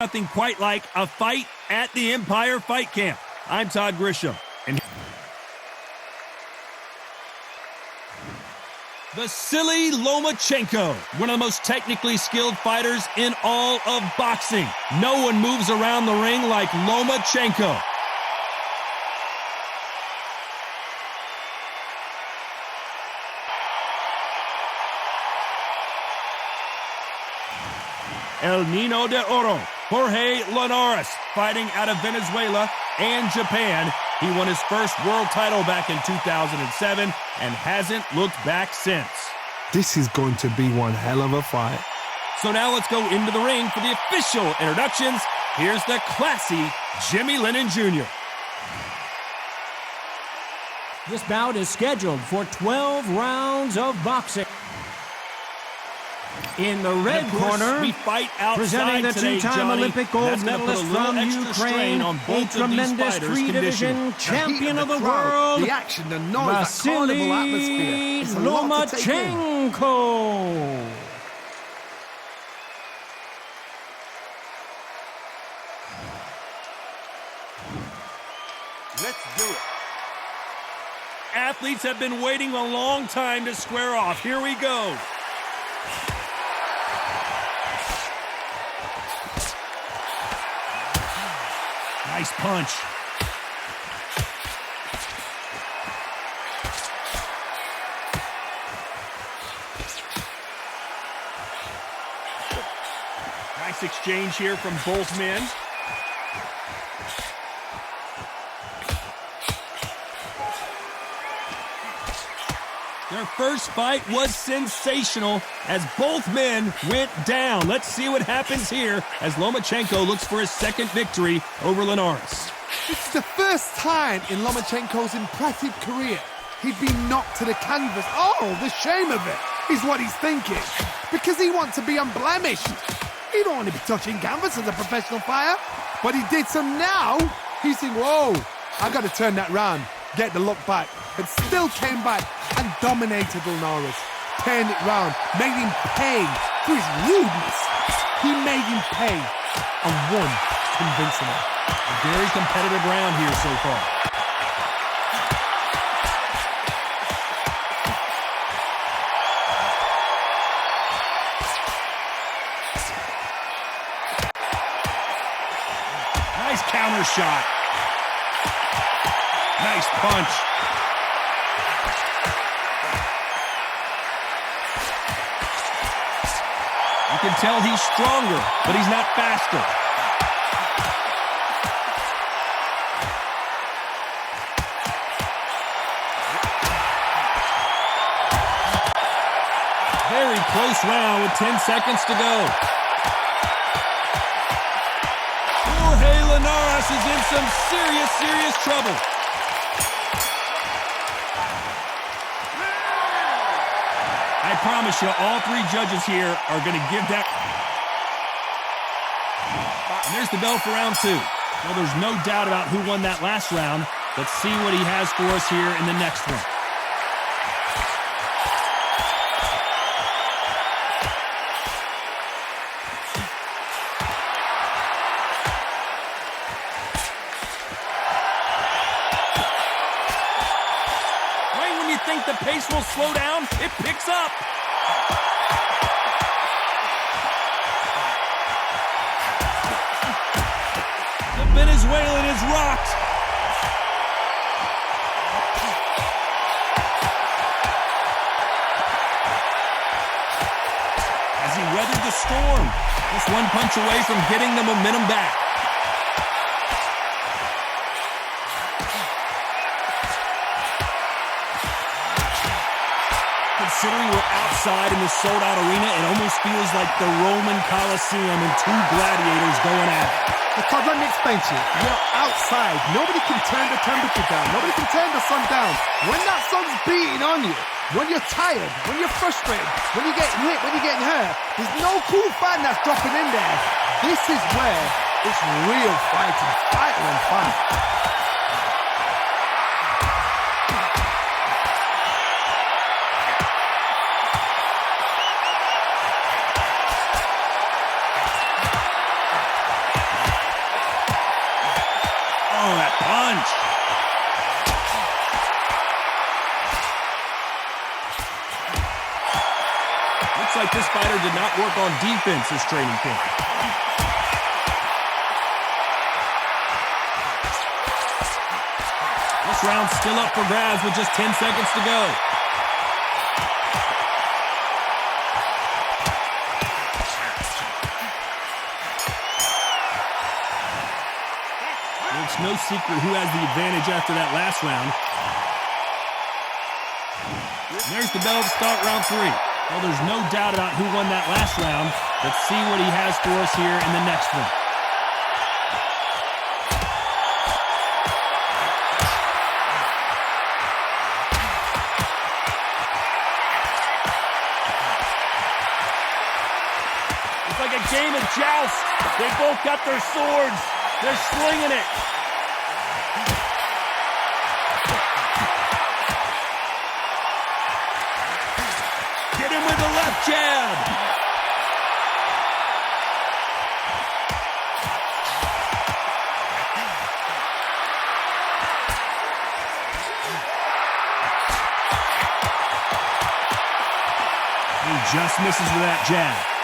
Nothing quite like a fight at the Empire Fight Camp. I'm Todd Grisham. And Vasyl Lomachenko, one of the most technically skilled fighters in all of boxing. No one moves around the ring like Lomachenko. El Nino de Oro, Jorge Linares, fighting out of Venezuela and Japan. He won his first world title back in 2007 and hasn't looked back since. This is going to be one hell of a fight. So now let's go into the ring for the official introductions. Here's the classy Jimmy Lennon Jr. This bout is scheduled for 12 rounds of boxing. In the red corner, we fight presenting the today, two-time Olympic gold medalist from Ukraine, a tremendous three-division champion of the world, the action, the noise, that carnival atmosphere. It's a lot to take in. Lomachenko. Let's do it. Athletes have been waiting a long time to square off. Here we go. Nice punch. Nice exchange here from both men. Their first fight was sensational as both men went down. Let's see what happens here as Lomachenko looks for his second victory over Linares. It's the first time in Lomachenko's impressive career he'd been knocked to the canvas. Oh, the shame of it is what he's thinking. Because he wants to be unblemished. He don't want to be touching canvas as a professional fighter. But he did some now. He's thinking, whoa, I got to turn that round, get the look back. But still came back and dominated Linares. Turned it round, made him pay for his rudeness. He made him pay and won convincingly. A very competitive round here so far. Nice counter shot. Nice punch. You can tell he's stronger, but he's not faster. Very close round with 10 seconds to go. Jorge Linares is in some serious trouble. I promise you, all three judges here are going to give that. And there's the bell for round two. Well, there's no doubt about who won that last round. Let's see what he has for us here in the next one. Right when you think the pace will slow down, it picks up. The Venezuelan is rocked. As he weathered the storm, just one punch away from getting the momentum back. Considering we're outside in the sold-out arena, it almost feels like the Roman Colosseum and two gladiators going at it. Because let me explain to you, you're outside. Nobody can turn the temperature down. Nobody can turn the sun down. When that sun's beating on you, when you're tired, when you're frustrated, when you're getting hit, when you're getting hurt, there's no cool fan that's dropping in there. This is where it's real fighting. Fighter and fight. like this fighter did not work on defense this training camp. This round's still up for grabs with just 10 seconds to go. It's no secret who has the advantage after that last round. And there's the bell to start round 3. Well, there's no doubt about who won that last round. Let's see what he has for us here in the next one. It's like a game of joust. They both got their swords. They're slinging it. Get him with the left jab. He just misses with that jab.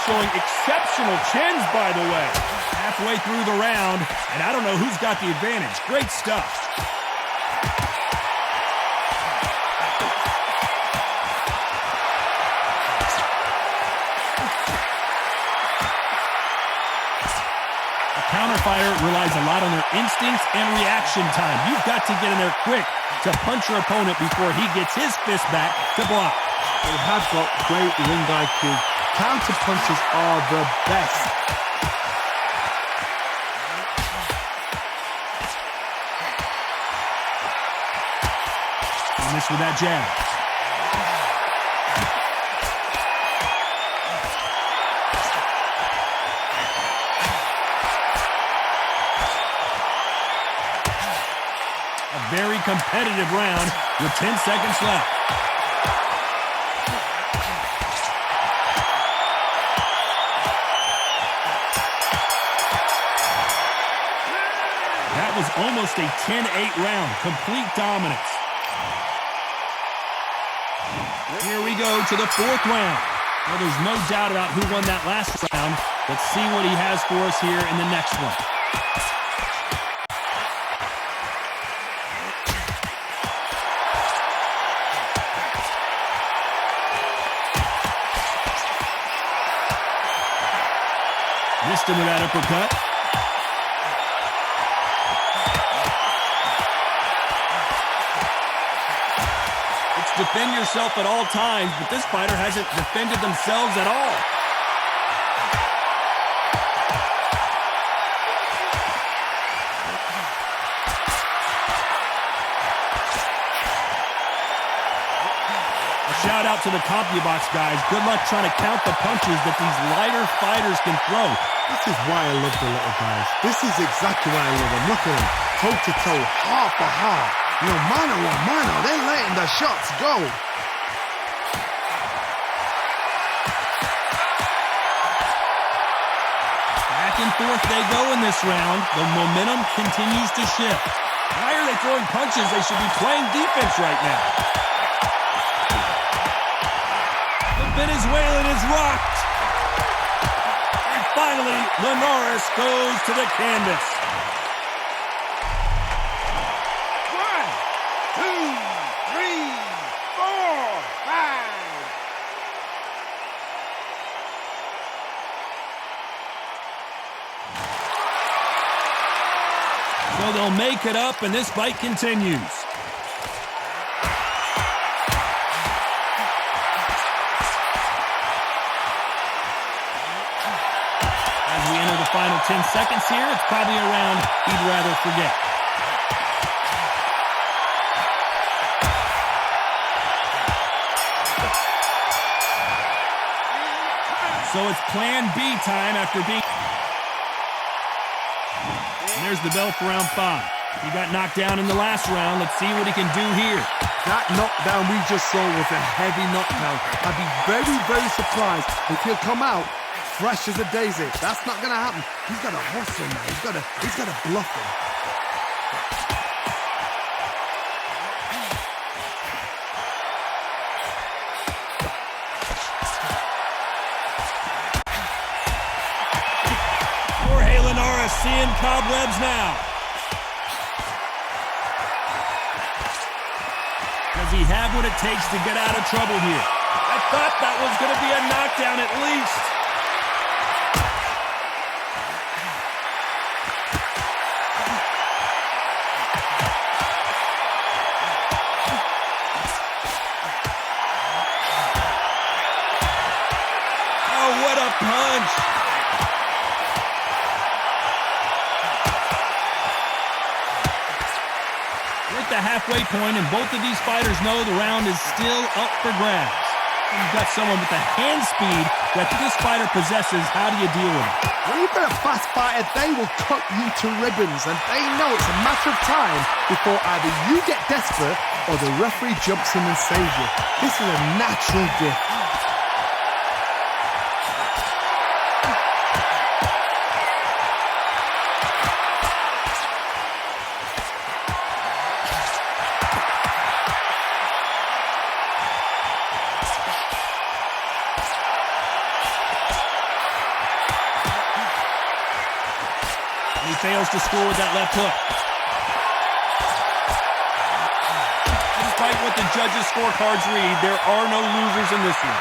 Showing exceptional chins, by the way. Halfway through the round, and I don't know who's got the advantage. Great stuff. A counterfighter relies a lot on their instincts and reaction time. You've got to get in there quick to punch your opponent before he gets his fist back to block. They have got great ring IQ. Counter punches are the best. He missed with that jab. A very competitive round with 10 seconds left. That was almost a 10-8 round. Complete dominance. Here we go to the 4th round. Well, there's no doubt about who won that last round. Let's see what he has for us here in the next one. Missed him with that uppercut. Defend yourself at all times, but this fighter hasn't defended themselves at all. A shout out to the CompuBox guys. Good luck trying to count the punches that these lighter fighters can throw. This is why I love the little guys. This is exactly why I love them. Look at them, toe to toe, heart for heart. You know, mano a mano, they're letting the shots go. Back and forth they go in this round. The momentum continues to shift. Why are they throwing punches? They should be playing defense right now. The Venezuelan is rocked. And finally, Linares goes to the canvas. 1, 2, 3, 4, 5. So they'll make it up, and this fight continues. As we enter the final 10 seconds here, it's probably a round he'd rather forget. So it's plan B time after being... And there's the bell for round 5. He got knocked down in the last round. Let's see what he can do here. That knockdown we just saw was a heavy knockdown. I'd be very, very surprised if he'll come out fresh as a daisy. That's not going to happen. He's got to hustle now. He's got to bluff him. seeing cobwebs now. Does he have what it takes to get out of trouble here? I thought that was going to be a knockdown at least. Oh, what a punch. We're at the halfway point, and both of these fighters know the round is still up for grabs. You've got someone with the hand speed that this fighter possesses. How do you deal with it? When you've got a fast fighter, they will cut you to ribbons, and they know it's a matter of time before either you get desperate or the referee jumps in and saves you. This is a natural gift. He fails to score with that left hook. Despite what the judges' scorecards read, there are no losers in this one.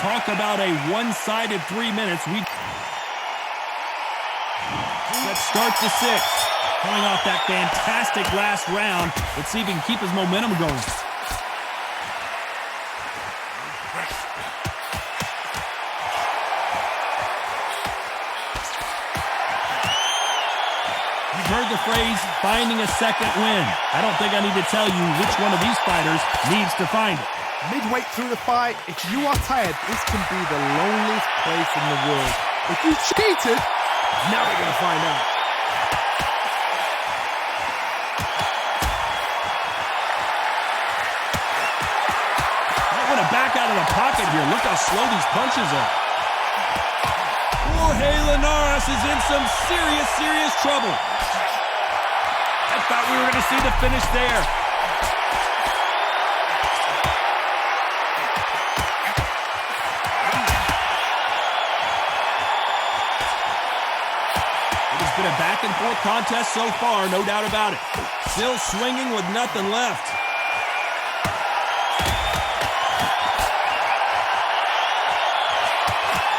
Talk about a one-sided 3 minutes. Let's start the sixth. Coming off that fantastic last round, let's see if he can keep his momentum going. Heard the phrase, finding a second win. I don't think I need to tell you which one of these fighters needs to find it. Midway through the fight, if you are tired, this can be the loneliest place in the world. If you cheated, now we're going to find out. I want to back out of the pocket here. Look how slow these punches are. Jorge Linares is in some serious trouble. I thought we were going to see the finish there. It has been a back-and-forth contest so far, no doubt about it. Still swinging with nothing left.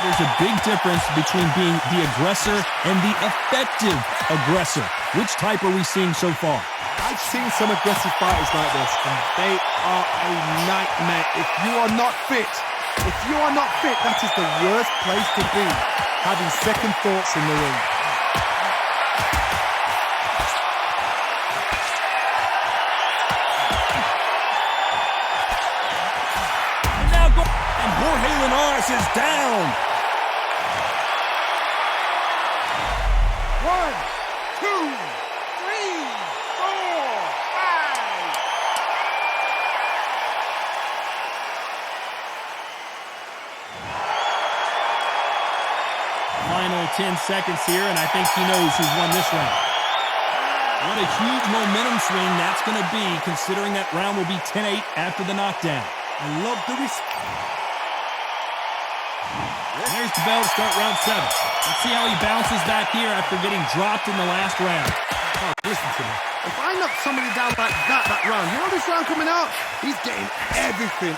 There's a big difference between being the aggressor and the effective aggressor. Which type are we seeing so far? I've seen some aggressive fighters like this, and they are a nightmare. If you are not fit, that is the worst place to be, having second thoughts in the ring. And Jorge Linares is down. 1, 2, 3, 4, 5. Final 10 seconds here, and I think he knows who's won this round. What a huge momentum swing that's going to be, considering that round will be 10-8 after the knockdown. I love the There's the bell to start round 7. Let's see how he bounces back here after getting dropped in the last round. Oh, listen to me. If I knock somebody down like that round, you know this round coming out? He's getting everything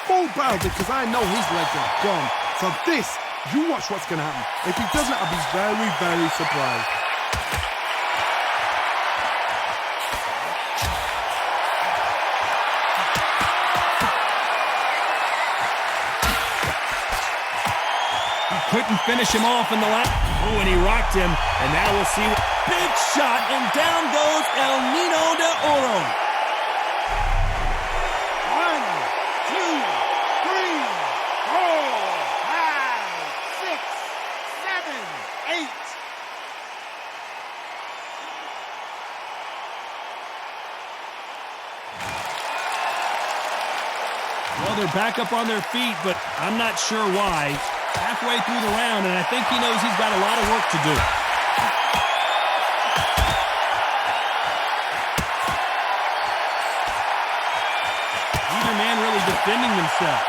full barrel because I know his legs are gone. So this, you watch what's going to happen. If he doesn't, I'll be very surprised. Couldn't finish him off in the last. Oh, and he rocked him. And now we'll see. Big shot, and down goes El Nino de Oro. 1, 2, 3, 4, 5, 6, 7, 8. Well, they're back up on their feet, but I'm not sure why. Halfway through the round, and I think he knows he's got a lot of work to do. defending themselves.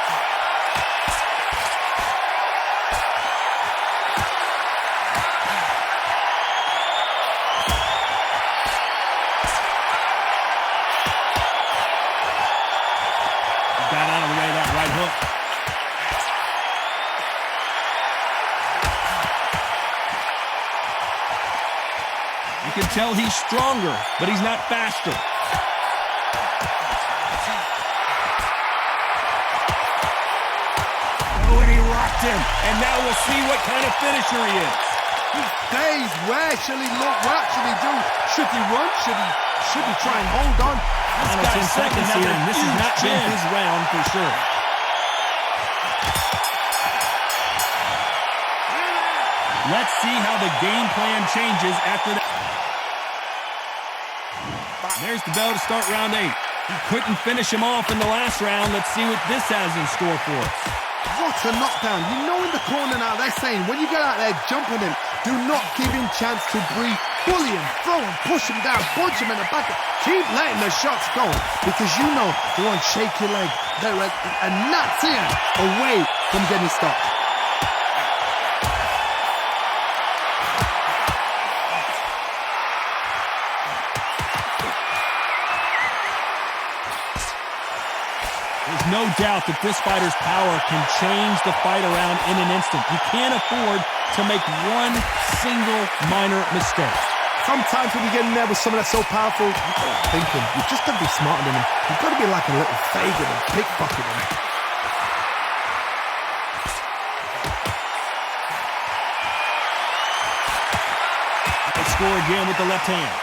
Got out of the way of that right hook. You can tell he's stronger, but he's not faster. Oh, and he rocked him. And now we'll see what kind of finisher he is. He's dazed. Where shall he look? What should he do? Should he run? Should he try and hold on? Final 10 seconds here, and this has not been his round for sure. Let's see how the game plan changes after that. There's the bell to start round 8. He couldn't finish him off in the last round. Let's see what this has in store for us. What a knockdown. You know in the corner now they're saying when you get out there jumping him, do not give him chance to breathe. Bully him, throw him, push him down, punch him in the back. Keep letting the shots go because you know they're on shaky leg. They're a gnat's ear away from getting stopped. There's no doubt that this fighter's power can change the fight around in an instant. You can't afford to make one single minor mistake. Sometimes when you get in there with someone that's so powerful, you've got to think him. You've just got to be smarter than him. You've got to be like a little Fagin and pickpocket him. They score again with the left hand.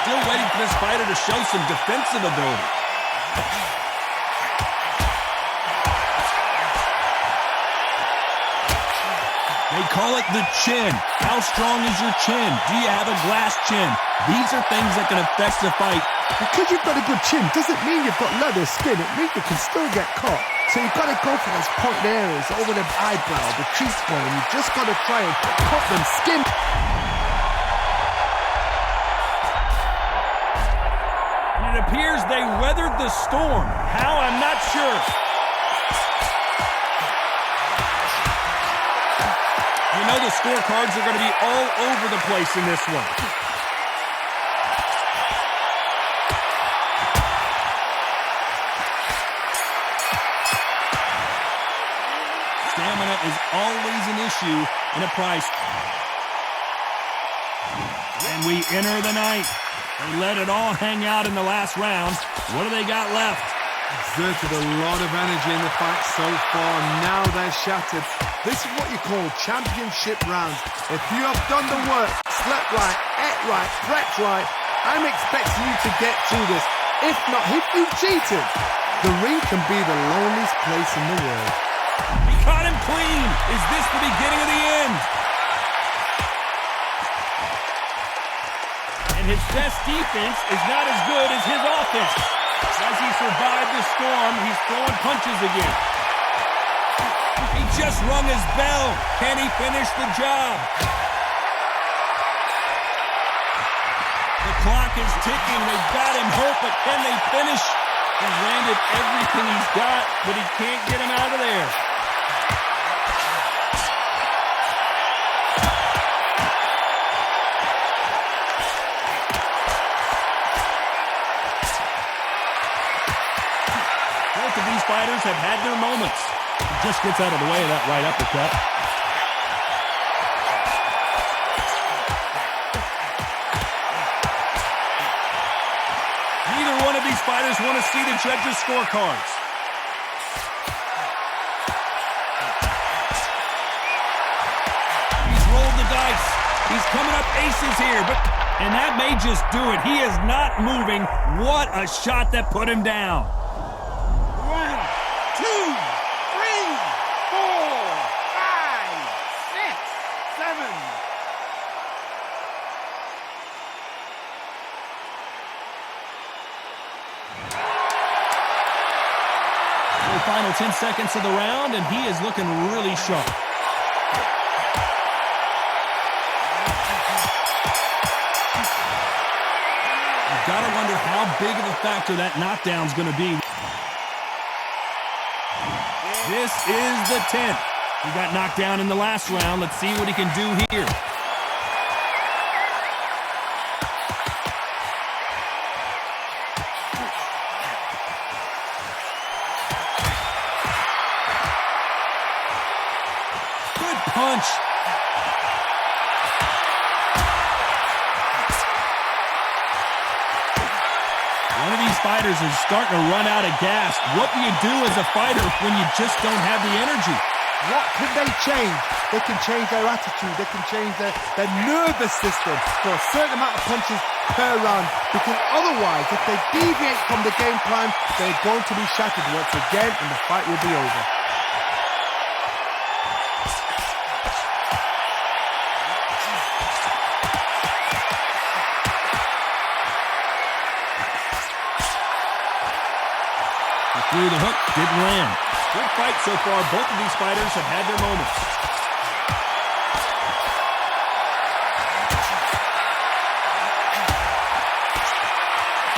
Still waiting for this fighter to show some defensive ability. They call it the chin. How strong is your chin? Do you have a glass chin? These are things that can affect the fight. Because you've got a good chin doesn't mean you've got leather skin. It means you can still get caught. So you've got to go for those point areas over the eyebrow, the cheekbone. You've just got to try and cut them skin. And it appears they weathered the storm. How? I'm not sure. You know the scorecards are going to be all over the place in this one. Stamina is always an issue in a prize. And we enter the night. They let it all hang out in the last round. What do they got left? Exerted a lot of energy in the fight so far. Now they're shattered. This is what you call championship rounds. If you have done the work, slept right, ate right, prepped right, I'm expecting you to get through this. If not, if you've cheated, the ring can be the loneliest place in the world. He caught him clean. Is this the beginning of the end? And his best defense is not as good as his offense. As he survived the storm, he's throwing punches again. He just rung his bell. Can he finish the job? The clock is ticking. They've got him hurt, but can they finish? He landed everything he's got, but he can't get him out of there. Both of these fighters have had their moments. He just gets out of the way of that right uppercut. Neither one of these fighters want to see the judges' scorecards. He's rolled the dice. He's coming up aces here, and that may just do it. He is not moving. What a shot that put him down. 1, 2, 3, 4, 5, 6, 7. The final 10 seconds of the round, and he is looking really sharp. Gotta wonder how big of a factor that knockdown's gonna be. This is the 10th. He got knocked down in the last round. Let's see what he can do here. Good punch. One of these fighters is starting to run out of gas. What do you do as a fighter when you just don't have the energy? What can they change? They can change their attitude. They can change their nervous system for a certain amount of punches per round. Because otherwise, if they deviate from the game plan, they're going to be shattered once again and the fight will be over. Through the hook, didn't land. Good fight so far. Both of these fighters have had their moments.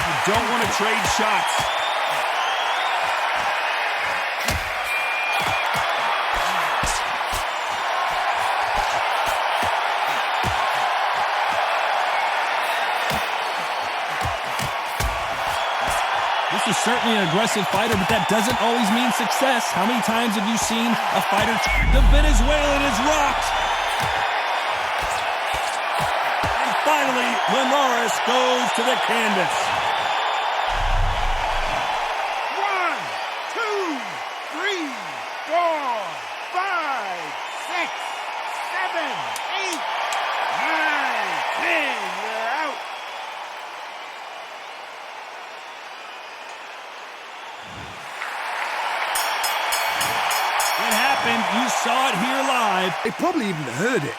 You don't want to trade shots. This is certainly an aggressive fighter, but that doesn't always mean success. How many times have you seen a fighter? The Venezuelan is rocked. And finally, Linares goes to the canvas. 1, 2, 3, 4, 5, 6, 7, 8, 9, 10. You're out. It happened. You saw it here live. They probably even heard it.